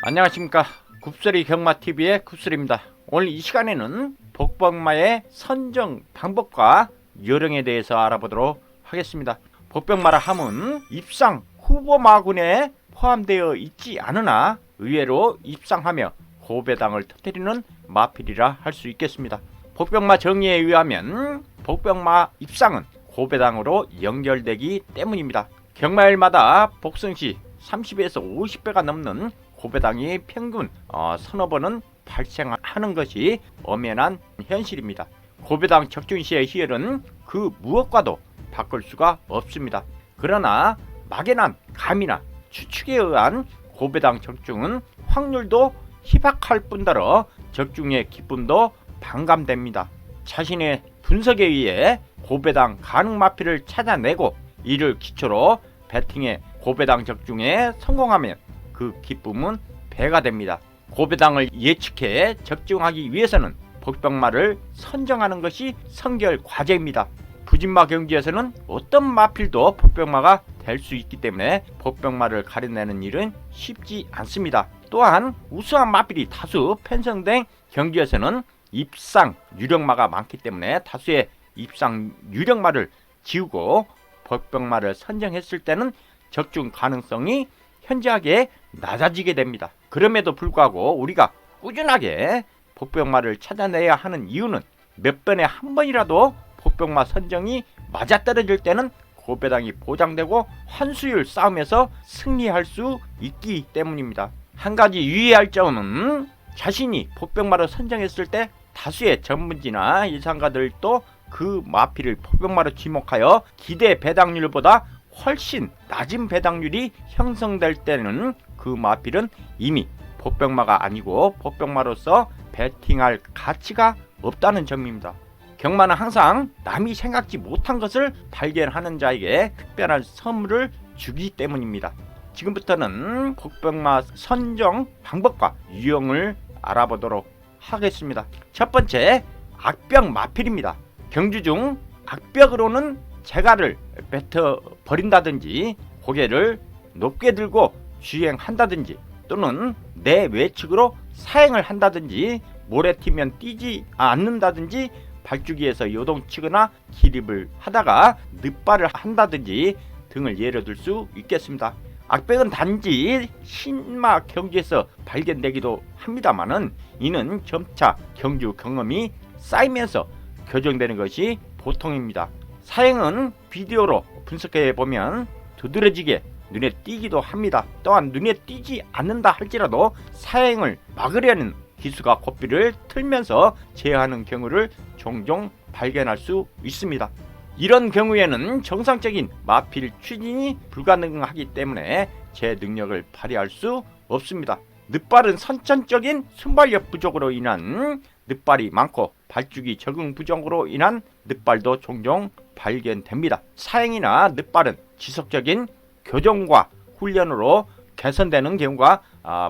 안녕하십니까. 굽소리 경마TV의 굽소리입니다. 오늘 이 시간에는 복병마의 선정 방법과 요령에 대해서 알아보도록 하겠습니다. 복병마라 함은 입상 후보마군에 포함되어 있지 않으나 의외로 입상하며 고배당을 터뜨리는 마필이라 할 수 있겠습니다. 복병마 정의에 의하면 복병마 입상은 고배당으로 연결되기 때문입니다. 경마일마다 복승시 30에서 50배가 넘는 고배당이 평균 서너 번은 발생하는 것이 엄연한 현실입니다. 고배당 적중 시의 희열은 그 무엇과도 바꿀 수가 없습니다. 그러나 막연한 감이나 추측에 의한 고배당 적중은 확률도 희박할 뿐더러 적중의 기쁨도 반감됩니다. 자신의 분석에 의해 고배당 가능 마필을 찾아내고 이를 기초로 배팅에 고배당 적중에 성공하면 그 기쁨은 배가 됩니다. 고배당을 예측해 적중하기 위해서는 복병마를 선정하는 것이 선결 과제입니다. 부진마 경주에서는 어떤 마필도 복병마가 될 수 있기 때문에 복병마를 가려내는 일은 쉽지 않습니다. 또한 우수한 마필이 다수 편성된 경주에서는 입상 유력마가 많기 때문에 다수의 입상 유력마를 지우고 복병마를 선정했을 때는 적중 가능성이 현저하게 낮아지게 됩니다. 그럼에도 불구하고 우리가 꾸준하게 복병마를 찾아내야 하는 이유는 몇 번에 한 번이라도 복병마 선정이 맞아떨어질 때는 고배당이 보장되고 환수율 싸움에서 승리할 수 있기 때문입니다. 한 가지 유의할 점은 자신이 복병마를 선정했을 때 다수의 전문지나 예상가들도 그 마필을 복병마로 지목하여 기대 배당률보다 훨씬 낮은 배당률이 형성될 때는 그 마필은 이미 복병마가 아니고 복병마로서 배팅할 가치가 없다는 점입니다. 경마는 항상 남이 생각지 못한 것을 발견하는 자에게 특별한 선물을 주기 때문입니다. 지금부터는 복병마 선정 방법과 유형을 알아보도록 하겠습니다. 첫 번째, 악벽 마필입니다. 경주 중 악벽으로는 재갈을 뱉어 버린다든지 고개를 높게 들고 주행한다든지 또는 내 외측으로 사행을 한다든지 모래 튀면 뛰지 않는다든지 발주기에서 요동치거나 기립을 하다가 늑발을 한다든지 등을 예로 들 수 있겠습니다. 악벽은 단지 신마 경주에서 발견되기도 합니다만은 이는 점차 경주 경험이 쌓이면서 교정되는 것이 보통입니다. 사행은 비디오로 분석해 보면 두드러지게 눈에 띄기도 합니다. 또한 눈에 띄지 않는다 할지라도 사행을 막으려는 기수가 고삐를 틀면서 제어하는 경우를 종종 발견할 수 있습니다. 이런 경우에는 정상적인 마필 추진이 불가능하기 때문에 제 능력을 발휘할 수 없습니다. 늑발은 선천적인 순발력 부족으로 인한 늑발이 많고 발주기 적응 부족으로 인한 늑발도 종종 발견됩니다. 사행이나 늑발은 지속적인 교정과 훈련으로 개선되는 경우가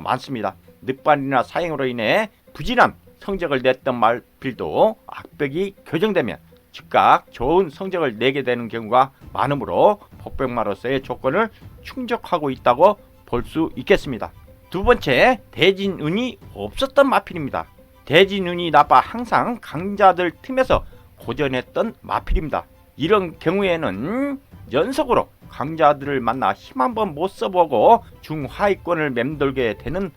많습니다. 늑발이나 사행으로 인해 부진한 성적을 냈던 마필도 악벽이 교정되면 즉각 좋은 성적을 내게 되는 경우가 많으므로 복병마로서의 조건을 충족하고 있다고 볼 수 있겠습니다. 두 번째, 대진운이 없었던 마필입니다. 대진운이 나빠 항상 강자들 틈에서 고전했던 마필입니다. 이런 경우에는 연속으로 강자들을 만나 힘 한번 못 써보고 중하위권을 맴돌게 되는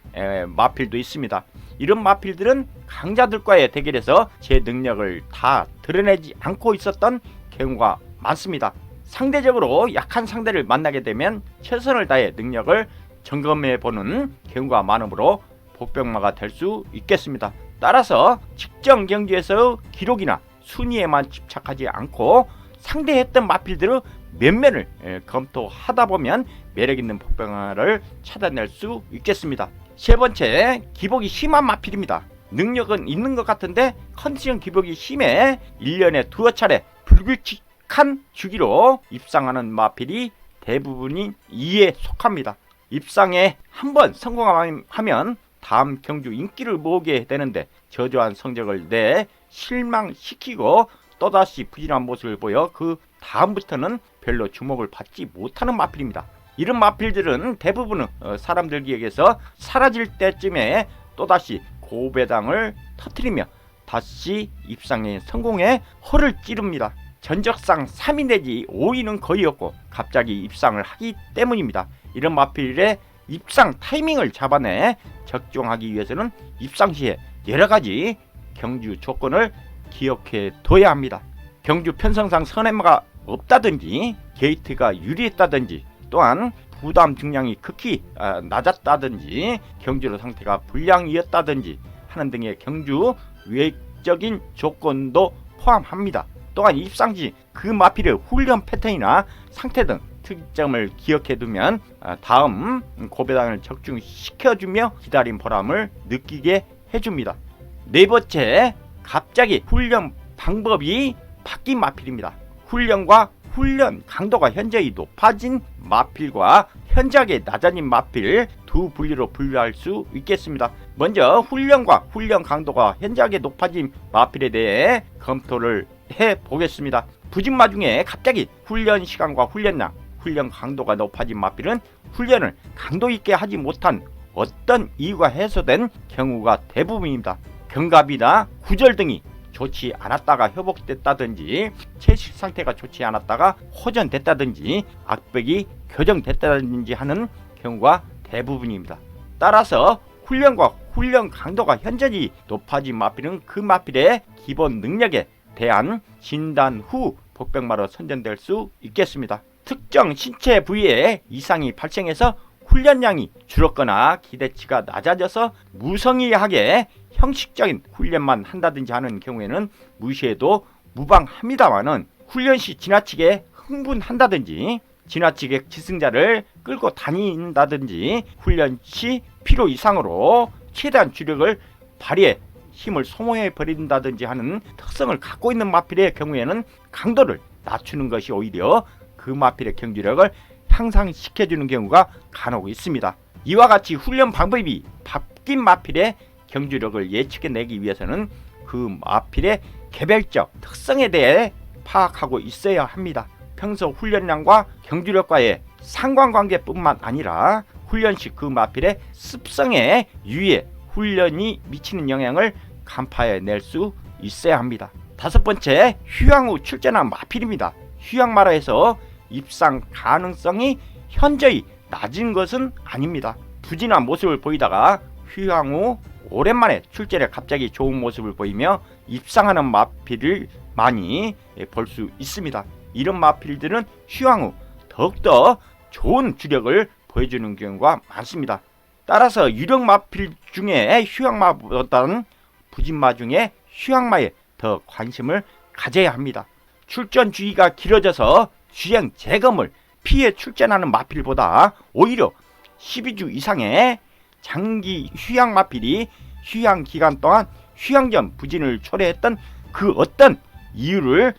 마필도 있습니다. 이런 마필들은 강자들과의 대결에서 제 능력을 다 드러내지 않고 있었던 경우가 많습니다. 상대적으로 약한 상대를 만나게 되면 최선을 다해 능력을 점검해보는 경우가 많으므로 복병마가 될 수 있겠습니다. 따라서 직전 경기에서 기록이나 순위에만 집착하지 않고 상대했던 마필들의 면면을 검토하다 보면 매력있는 복병마를 찾아낼 수 있겠습니다. 세 번째, 기복이 심한 마필입니다. 능력은 있는 것 같은데 컨디션 기복이 심해 1년에 두어 차례 불규칙한 주기로 입상하는 마필이 대부분이 이에 속합니다. 입상에 한번 성공하면 다음 경주 인기를 모으게 되는데 저조한 성적을 내 실망시키고 또다시 부진한 모습을 보여 그 다음부터는 별로 주목을 받지 못하는 마필입니다. 이런 마필들은 대부분 사람들 기억에서 사라질 때쯤에 또다시 고배당을 터뜨리며 다시 입상에 성공해 허를 찌릅니다. 전적상 3위 내지 5위는 거의 없고 갑자기 입상을 하기 때문입니다. 이런 마필의 입상 타이밍을 잡아내 적중하기 위해서는 입상 시에 여러가지 경주 조건을 기억해 둬야 합니다. 경주 편성상 선행마가 없다든지 게이트가 유리했다든지 또한 부담 중량이 극히 낮았다든지 경주로 상태가 불량이었다든지 하는 등의 경주 외적인 조건도 포함합니다. 또한 입상 시 그 마필의 훈련 패턴이나 상태 등 특점을 기억해두면 다음 고배당을 적중시켜주며 기다린 보람을 느끼게 해줍니다. 네 번째, 갑자기 훈련 방법이 바뀐 마필입니다. 훈련과 훈련 강도가 현저히 높아진 마필과 현저하게 낮아진 마필 두 분류로 분류할 수 있겠습니다. 먼저 훈련과 훈련 강도가 현저하게 높아진 마필에 대해 검토를 해보겠습니다. 부진마 중에 갑자기 훈련 시간과 훈련량, 훈련 강도가 높아진 마필은 훈련을 강도 있게 하지 못한 어떤 이유가 해소된 경우가 대부분입니다. 견갑이나 구절 등이 좋지 않았다가 회복됐다든지 채식 상태가 좋지 않았다가 호전됐다든지 악백이 교정됐다든지 하는 경우가 대부분입니다. 따라서 훈련과 훈련 강도가 현저히 높아진 마필은 그 마필의 기본 능력에 대한 진단 후 복병마로 선정될 수 있겠습니다. 특정 신체 부위에 이상이 발생해서 훈련량이 줄었거나 기대치가 낮아져서 무성의하게 형식적인 훈련만 한다든지 하는 경우에는 무시해도 무방합니다만은 훈련 시 지나치게 흥분한다든지 지나치게 기승자를 끌고 다닌다든지 훈련 시 필요 이상으로 최대한 주력을 발휘해 힘을 소모해 버린다든지 하는 특성을 갖고 있는 마필의 경우에는 강도를 낮추는 것이 오히려 그 마필의 경주력을 향상시켜주는 경우가 간혹 있습니다. 이와 같이 훈련 방법이 바뀐 마필의 경주력을 예측해내기 위해서는 그 마필의 개별적 특성에 대해 파악하고 있어야 합니다. 평소 훈련량과 경주력과의 상관관계뿐만 아니라 훈련 시 그 마필의 습성에 유의해 훈련이 미치는 영향을 간파해낼 수 있어야 합니다. 다섯 번째, 휴양 후 출전한 마필입니다. 휴양마라에서 입상 가능성이 현저히 낮은 것은 아닙니다. 부진한 모습을 보이다가 휴양 후 오랜만에 출전에 갑자기 좋은 모습을 보이며 입상하는 마필을 많이 볼 수 있습니다. 이런 마필들은 휴양 후 더욱더 좋은 주력을 보여주는 경우가 많습니다. 따라서 유력 마필 중에 휴양마보다는 부진마 중에 휴양마에 더 관심을 가져야 합니다. 출전 주기가 길어져서 주행 재검을 피해 출전하는 마필보다 오히려 12주 이상의 장기 휴양 마필이 휴양 기간 동안 휴양 전 부진을 초래했던 그 어떤 이유를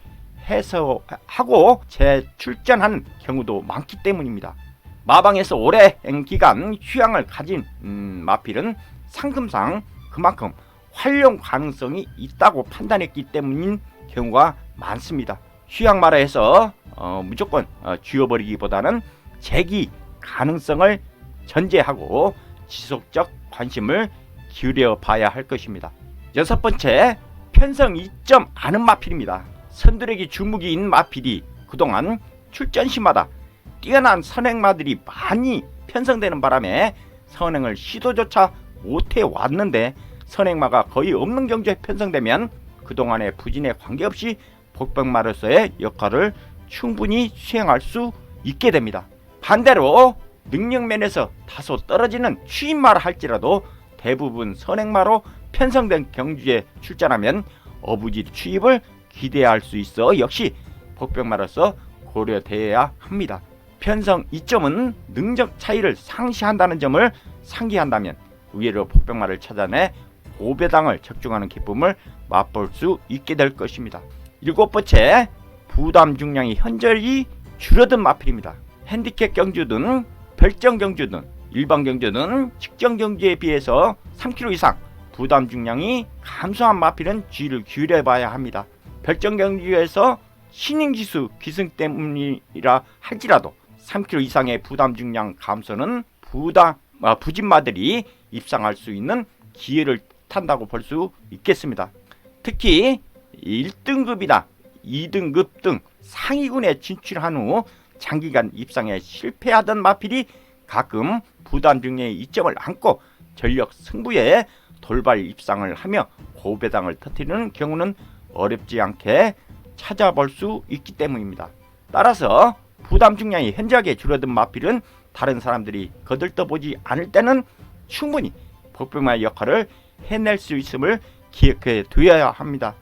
해소하고 재출전하는 경우도 많기 때문입니다. 마방에서 오랜 기간 휴양을 가진 마필은 상금상 그만큼 활용 가능성이 있다고 판단했기 때문인 경우가 많습니다. 휴양마라에서 무조건 쥐어버리기보다는 재기 가능성을 전제하고 지속적 관심을 기울여 봐야 할 것입니다. 여섯 번째, 편성 이점 않은 마필입니다. 선두력이 주무기인 마필이 그동안 출전 시마다 뛰어난 선행마들이 많이 편성되는 바람에 선행을 시도조차 못해 왔는데 선행마가 거의 없는 경주에 편성되면 그동안의 부진에 관계없이 복병마로서의 역할을 충분히 수행할 수 있게 됩니다. 반대로 능력면에서 다소 떨어지는 추임마라 할지라도 대부분 선행마로 편성된 경주에 출전하면 어부지 추입을 기대할 수 있어 역시 복병마로서 고려되어야 합니다. 편성 이점은 능력 차이를 상시한다는 점을 상기한다면 의외로 복병마를 찾아내 고배당을 적중하는 기쁨을 맛볼 수 있게 될 것입니다. 일곱 번째, 부담 중량이 현저히 줄어든 마필입니다. 핸디캡 경주든 별정 경주든 일반 경주든 직전 경주에 비해서 3kg 이상 부담 중량이 감소한 마필은 주의를 기울여 봐야 합니다. 별정 경주에서 신인기수 기승 때문이라 할지라도 3kg 이상의 부담 중량 감소는 부진마들이 입상할 수 있는 기회를 탄다고 볼 수 있겠습니다. 특히 1등급이나 2등급 등 상위군에 진출한 후 장기간 입상에 실패하던 마필이 가끔 부담 중량의 이점을 안고 전력 승부에 돌발 입상을 하며 고배당을 터뜨리는 경우는 어렵지 않게 찾아볼 수 있기 때문입니다. 따라서 부담 중량이 현저하게 줄어든 마필은 다른 사람들이 거들떠보지 않을 때는 충분히 복병마의 역할을 해낼 수 있음을 기억해 두어야 합니다.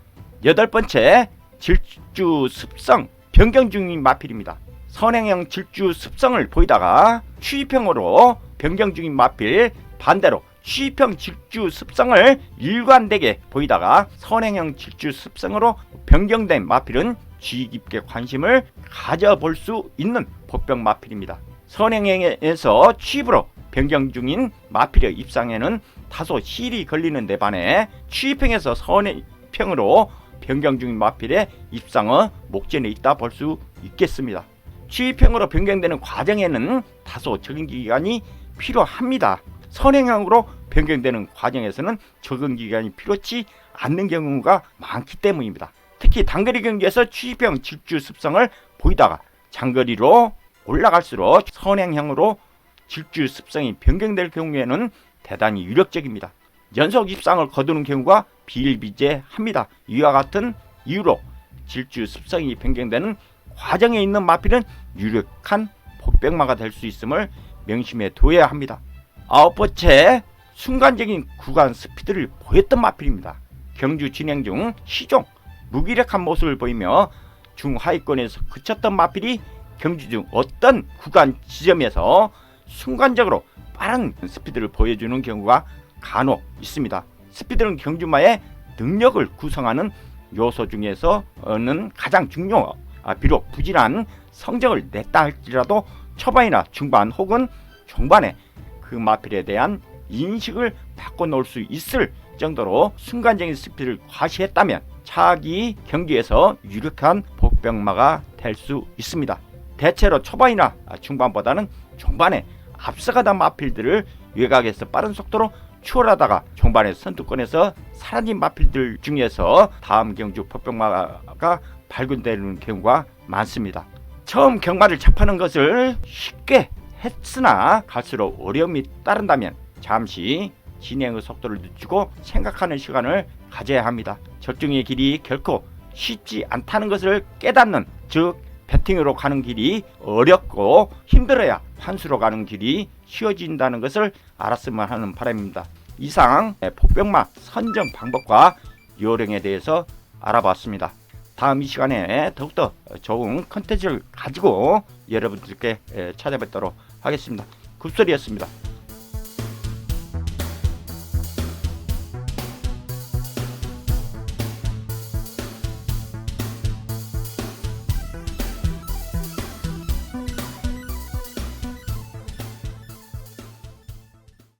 8번째, 질주 습성 변경 중인 마필입니다. 선행형 질주 습성을 보이다가 추입형으로 변경 중인 마필, 반대로 추입형 질주 습성을 일관되게 보이다가 선행형 질주 습성으로 변경된 마필은 주의 깊게 관심을 가져볼 수 있는 복병 마필입니다. 선행형에서 추입으로 변경 중인 마필의 입상에는 다소 시일이 걸리는 데 반해 추입형에서 선행형으로 변경 중인 마필의 입상은 목전에 있다 볼 수 있겠습니다. 추입형으로 변경되는 과정에는 다소 적응 기간이 필요합니다. 선행형으로 변경되는 과정에서는 적응 기간이 필요치 않는 경우가 많기 때문입니다. 특히 단거리 경기에서 추입형 질주 습성을 보이다가 장거리로 올라갈수록 선행형으로 질주 습성이 변경될 경우에는 대단히 유력적입니다. 연속 입상을 거두는 경우가 비일비재합니다. 이와 같은 이유로 질주 습성이 변경되는 과정에 있는 마필은 유력한 복병마가 될 수 있음을 명심해 둬야 합니다. 9번째, 순간적인 구간 스피드를 보였던 마필입니다. 경주 진행 중 시종 무기력한 모습을 보이며 중하위권에서 그쳤던 마필이 경주 중 어떤 구간 지점에서 순간적으로 빠른 스피드를 보여주는 경우가 간혹 있습니다. 스피드는 경주마의 능력을 구성하는 요소 중에서는 가장 중요. 비록 부진한 성적을 냈다 할지라도 초반이나 중반 혹은 종반에 그 마필에 대한 인식을 바꿔놓을 수 있을 정도로 순간적인 스피드를 과시했다면 차기 경기에서 유력한 복병마가 될 수 있습니다. 대체로 초반이나 중반보다는 종반에 앞서가던 마필들을 외곽에서 빠른 속도로 추월하다가 종반에 선두권에서 사라진 마필들 중에서 다음 경주 복병마가 발견되는 경우가 많습니다. 처음 경마를 접하는 것을 쉽게 했으나 갈수록 어려움이 따른다면 잠시 진행의 속도를 늦추고 생각하는 시간을 가져야 합니다. 절정의 길이 결코 쉽지 않다는 것을 깨닫는, 즉 배팅으로 가는 길이 어렵고 힘들어야 환수로 가는 길이 쉬워진다는 것을 알았으면 하는 바람입니다. 이상 복병마 선정 방법과 요령에 대해서 알아봤습니다. 다음 이 시간에 더욱더 좋은 컨텐츠를 가지고 여러분들께 찾아뵙도록 하겠습니다. 굽소리였습니다.